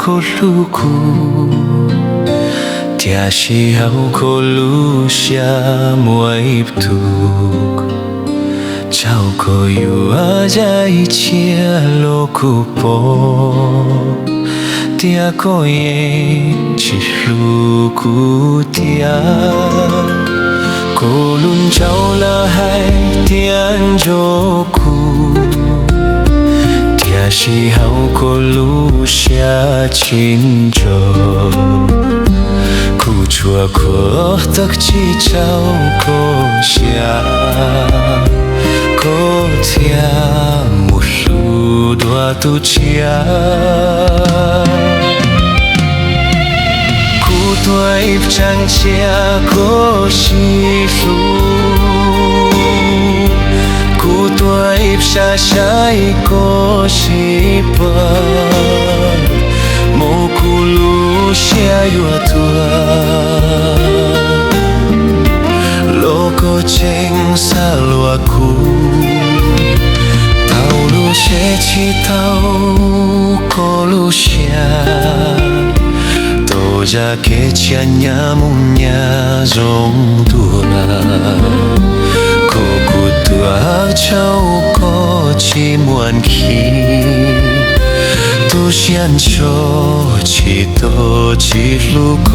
可路苦，定是好可路下每途，照顾有啊在一起路苦坡，定可以一路苦定。无论朝了海点着苦，定是好过路下亲着，苦楚可得起照顾下，可听无数大度家。对长家可是路，古对下下可是伴，莫苦路下越多，路过青沙路苦，道路斜起头可路下。多加给钱呀木呀容多啦，可古多超过几万起，都想说几多几路过。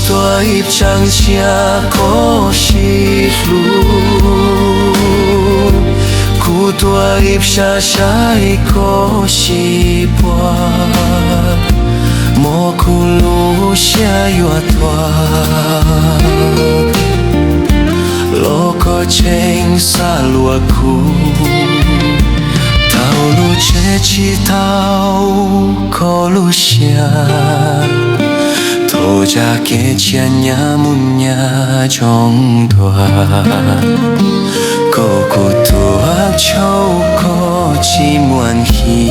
多一张下可是路，苦多一下下可是伴，莫苦路下越大，路过青沙路苦，道路切起头可路下。多加给钱呀木呀中多，个个多秋个几万起，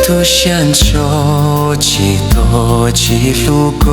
都想做几多几路过。